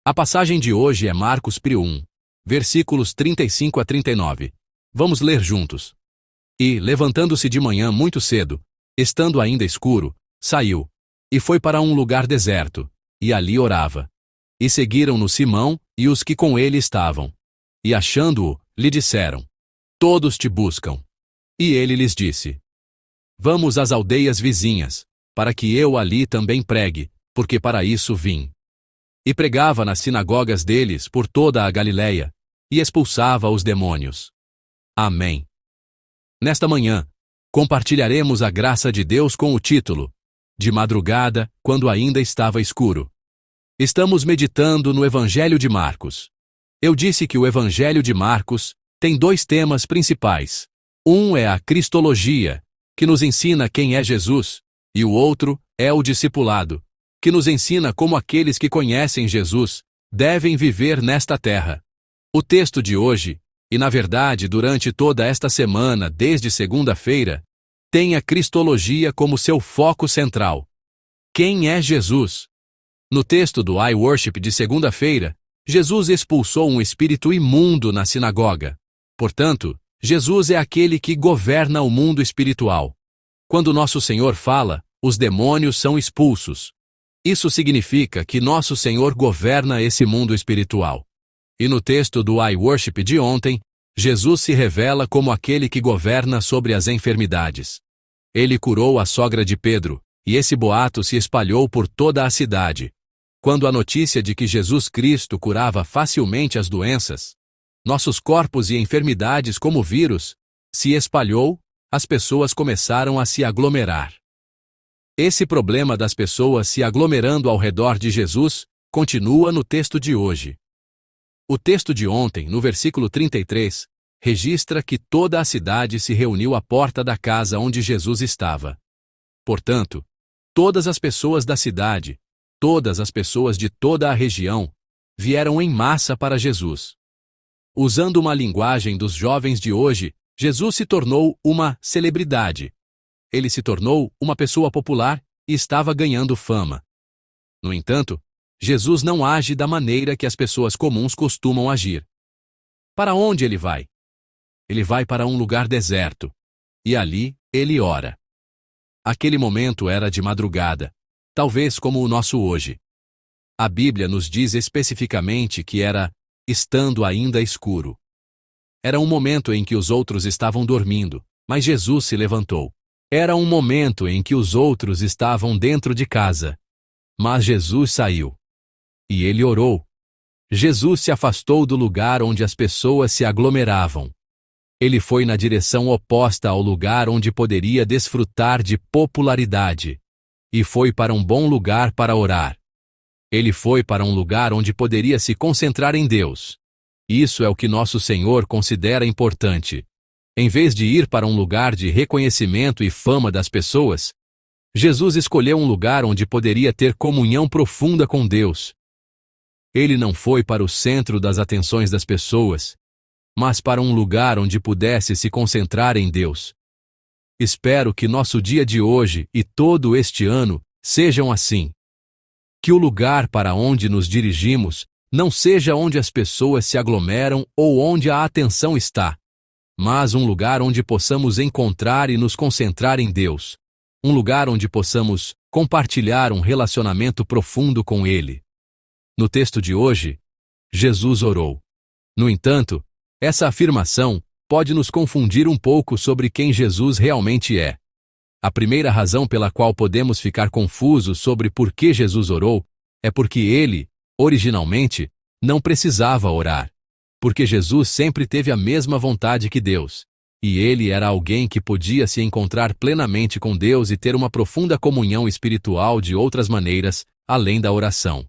A passagem de hoje é Marcos 1, versículos 35 a 39. Vamos ler juntos. E, levantando-se de manhã muito cedo, estando ainda escuro, saiu, e foi para um lugar deserto, e ali orava. E seguiram-no Simão e os que com ele estavam. E achando-o, lhe disseram: Todos te buscam. E ele lhes disse: Vamos às aldeias vizinhas, para que eu ali também pregue, porque para isso vim. E pregava nas sinagogas deles por toda a Galiléia, e expulsava os demônios. Amém. Nesta manhã, compartilharemos a graça de Deus com o título De Madrugada, quando ainda estava escuro. Estamos meditando no Evangelho de Marcos. Eu disse que o Evangelho de Marcos tem dois temas principais. Um é a cristologia, que nos ensina quem é Jesus, e o outro é o discipulado, que nos ensina como aqueles que conhecem Jesus devem viver nesta terra. O texto de hoje, e na verdade durante toda esta semana, desde segunda-feira, tem a cristologia como seu foco central. Quem é Jesus? No texto do iWorship de segunda-feira, Jesus expulsou um espírito imundo na sinagoga. Portanto, Jesus é aquele que governa o mundo espiritual. Quando nosso Senhor fala, os demônios são expulsos. Isso significa que nosso Senhor governa esse mundo espiritual. E no texto do iWorship de ontem, Jesus se revela como aquele que governa sobre as enfermidades. Ele curou a sogra de Pedro, e esse boato se espalhou por toda a cidade. Quando a notícia de que Jesus Cristo curava facilmente as doenças, nossos corpos e enfermidades como vírus, se espalhou, as pessoas começaram a se aglomerar. Esse problema das pessoas se aglomerando ao redor de Jesus continua no texto de hoje. O texto de ontem, no versículo 33, registra que toda a cidade se reuniu à porta da casa onde Jesus estava. Portanto, todas as pessoas da cidade, todas as pessoas de toda a região, vieram em massa para Jesus. Usando uma linguagem dos jovens de hoje, Jesus se tornou uma celebridade. Ele se tornou uma pessoa popular e estava ganhando fama. No entanto, Jesus não age da maneira que as pessoas comuns costumam agir. Para onde ele vai? Ele vai para um lugar deserto. E ali, ele ora. Aquele momento era de madrugada, talvez como o nosso hoje. A Bíblia nos diz especificamente que era estando ainda escuro. Era um momento em que os outros estavam dormindo, mas Jesus se levantou. Era um momento em que os outros estavam dentro de casa, mas Jesus saiu. E ele orou. Jesus se afastou do lugar onde as pessoas se aglomeravam. Ele foi na direção oposta ao lugar onde poderia desfrutar de popularidade. E foi para um bom lugar para orar. Ele foi para um lugar onde poderia se concentrar em Deus. Isso é o que nosso Senhor considera importante. Em vez de ir para um lugar de reconhecimento e fama das pessoas, Jesus escolheu um lugar onde poderia ter comunhão profunda com Deus. Ele não foi para o centro das atenções das pessoas, mas para um lugar onde pudesse se concentrar em Deus. Espero que nosso dia de hoje e todo este ano sejam assim. Que o lugar para onde nos dirigimos não seja onde as pessoas se aglomeram ou onde a atenção está, mas um lugar onde possamos encontrar e nos concentrar em Deus. Um lugar onde possamos compartilhar um relacionamento profundo com Ele. No texto de hoje, Jesus orou. No entanto, essa afirmação pode nos confundir um pouco sobre quem Jesus realmente é. A primeira razão pela qual podemos ficar confusos sobre por que Jesus orou é porque ele, originalmente, não precisava orar. Porque Jesus sempre teve a mesma vontade que Deus. E ele era alguém que podia se encontrar plenamente com Deus e ter uma profunda comunhão espiritual de outras maneiras, além da oração.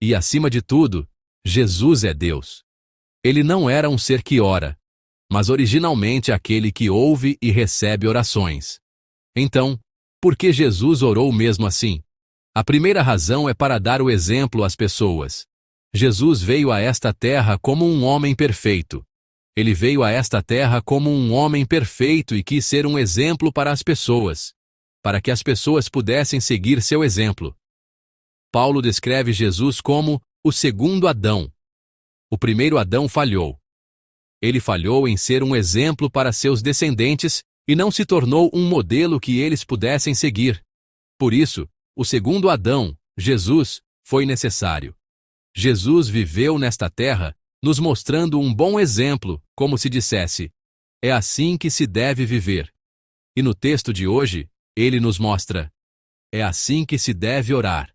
E acima de tudo, Jesus é Deus. Ele não era um ser que ora, mas originalmente aquele que ouve e recebe orações. Então, por que Jesus orou mesmo assim? A primeira razão é para dar o exemplo às pessoas. Jesus veio a esta terra como um homem perfeito. Ele veio a esta terra como um homem perfeito e quis ser um exemplo para as pessoas, para que as pessoas pudessem seguir seu exemplo. Paulo descreve Jesus como o segundo Adão. O primeiro Adão falhou. Ele falhou em ser um exemplo para seus descendentes e não se tornou um modelo que eles pudessem seguir. Por isso, o segundo Adão, Jesus, foi necessário. Jesus viveu nesta terra, nos mostrando um bom exemplo, como se dissesse: é assim que se deve viver. E no texto de hoje, ele nos mostra: é assim que se deve orar.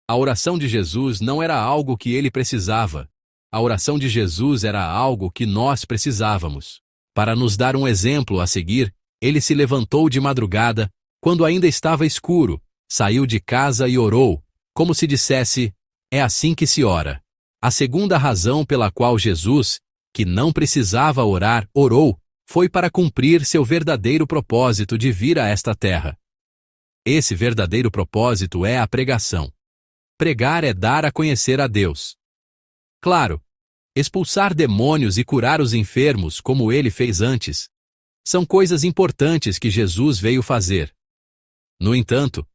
A oração de Jesus não era algo que ele precisava. A oração de Jesus era algo que nós precisávamos. Para nos dar um exemplo a seguir, ele se levantou de madrugada, quando ainda estava escuro, saiu de casa e orou, como se dissesse: é assim que se ora. A segunda razão pela qual Jesus, que não precisava orar, orou, foi para cumprir seu verdadeiro propósito de vir a esta terra. Esse verdadeiro propósito é a pregação. Pregar é dar a conhecer a Deus. Claro, expulsar demônios e curar os enfermos, como ele fez antes, são coisas importantes que Jesus veio fazer. No entanto,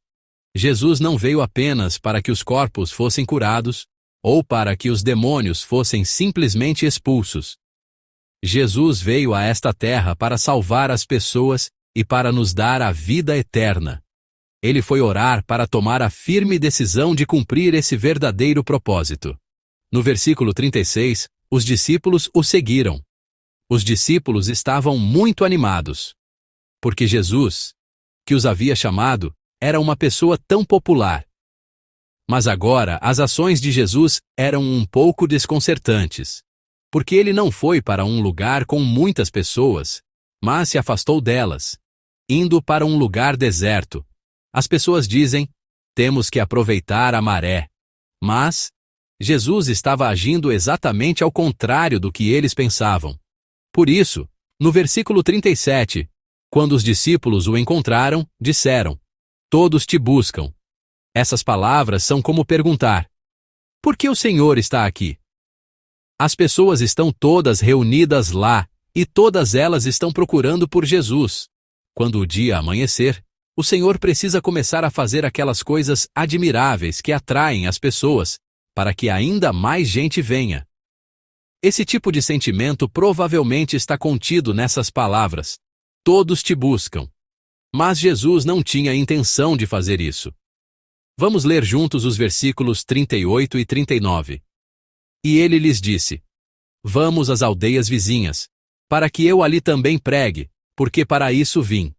Jesus não veio apenas para que os corpos fossem curados ou para que os demônios fossem simplesmente expulsos. Jesus veio a esta terra para salvar as pessoas e para nos dar a vida eterna. Ele foi orar para tomar a firme decisão de cumprir esse verdadeiro propósito. No versículo 36, os discípulos o seguiram. Os discípulos estavam muito animados, porque Jesus, que os havia chamado, era uma pessoa tão popular. Mas agora as ações de Jesus eram um pouco desconcertantes, porque ele não foi para um lugar com muitas pessoas, mas se afastou delas, indo para um lugar deserto. As pessoas dizem: temos que aproveitar a maré. Mas Jesus estava agindo exatamente ao contrário do que eles pensavam. Por isso, no versículo 37, quando os discípulos o encontraram, disseram: todos te buscam. Essas palavras são como perguntar: por que o Senhor está aqui? As pessoas estão todas reunidas lá, e todas elas estão procurando por Jesus. Quando o dia amanhecer, o Senhor precisa começar a fazer aquelas coisas admiráveis que atraem as pessoas, para que ainda mais gente venha. Esse tipo de sentimento provavelmente está contido nessas palavras: todos te buscam. Mas Jesus não tinha intenção de fazer isso. Vamos ler juntos os versículos 38 e 39. E ele lhes disse: vamos às aldeias vizinhas, para que eu ali também pregue, porque para isso vim.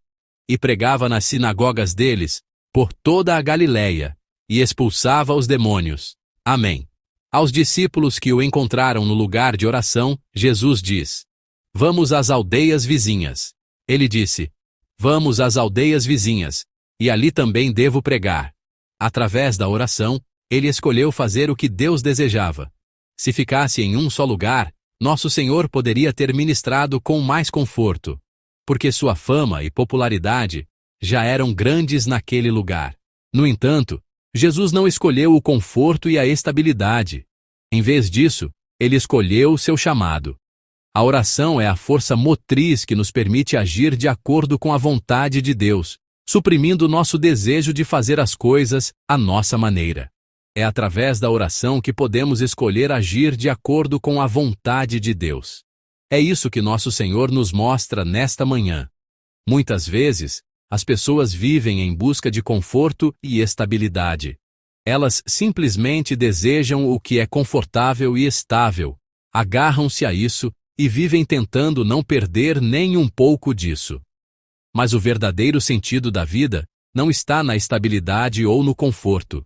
E pregava nas sinagogas deles, por toda a Galileia, e expulsava os demônios. Amém. Aos discípulos que o encontraram no lugar de oração, Jesus diz: vamos às aldeias vizinhas. Ele disse: vamos às aldeias vizinhas, e ali também devo pregar. Através da oração, ele escolheu fazer o que Deus desejava. Se ficasse em um só lugar, nosso Senhor poderia ter ministrado com mais conforto, porque sua fama e popularidade já eram grandes naquele lugar. No entanto, Jesus não escolheu o conforto e a estabilidade. Em vez disso, ele escolheu o seu chamado. A oração é a força motriz que nos permite agir de acordo com a vontade de Deus, suprimindo nosso desejo de fazer as coisas à nossa maneira. É através da oração que podemos escolher agir de acordo com a vontade de Deus. É isso que nosso Senhor nos mostra nesta manhã. Muitas vezes, as pessoas vivem em busca de conforto e estabilidade. Elas simplesmente desejam o que é confortável e estável, agarram-se a isso e vivem tentando não perder nem um pouco disso. Mas o verdadeiro sentido da vida não está na estabilidade ou no conforto.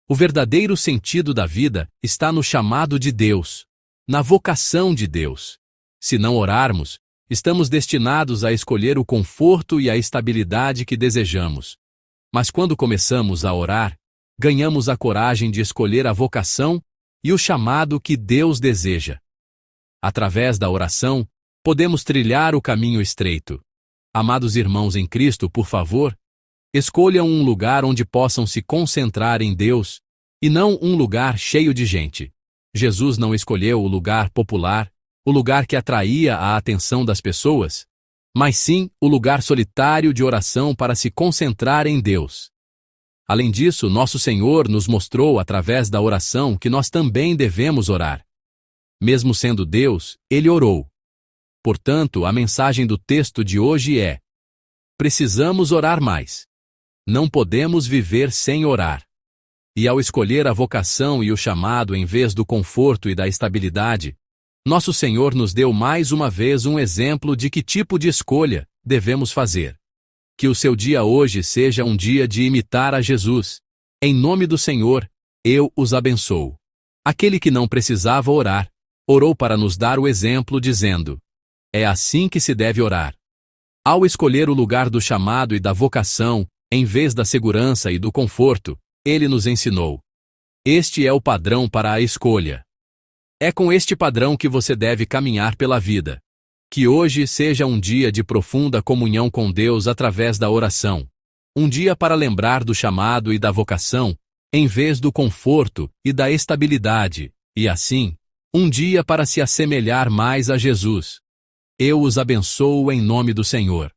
O verdadeiro sentido da vida está no chamado de Deus, na vocação de Deus. Se não orarmos, estamos destinados a escolher o conforto e a estabilidade que desejamos. Mas quando começamos a orar, ganhamos a coragem de escolher a vocação e o chamado que Deus deseja. Através da oração, podemos trilhar o caminho estreito. Amados irmãos em Cristo, por favor, escolham um lugar onde possam se concentrar em Deus, e não um lugar cheio de gente. Jesus não escolheu o lugar popular, o lugar que atraía a atenção das pessoas, mas sim o lugar solitário de oração para se concentrar em Deus. Além disso, nosso Senhor nos mostrou através da oração que nós também devemos orar. Mesmo sendo Deus, Ele orou. Portanto, a mensagem do texto de hoje é: precisamos orar mais. Não podemos viver sem orar. E ao escolher a vocação e o chamado em vez do conforto e da estabilidade, nosso Senhor nos deu mais uma vez um exemplo de que tipo de escolha devemos fazer. Que o seu dia hoje seja um dia de imitar a Jesus. Em nome do Senhor, eu os abençoo. Aquele que não precisava orar, orou para nos dar o exemplo dizendo: é assim que se deve orar. Ao escolher o lugar do chamado e da vocação, em vez da segurança e do conforto, ele nos ensinou. Este é o padrão para a escolha. É com este padrão que você deve caminhar pela vida. Que hoje seja um dia de profunda comunhão com Deus através da oração. Um dia para lembrar do chamado e da vocação, em vez do conforto e da estabilidade, e assim, um dia para se assemelhar mais a Jesus. Eu os abençoo em nome do Senhor.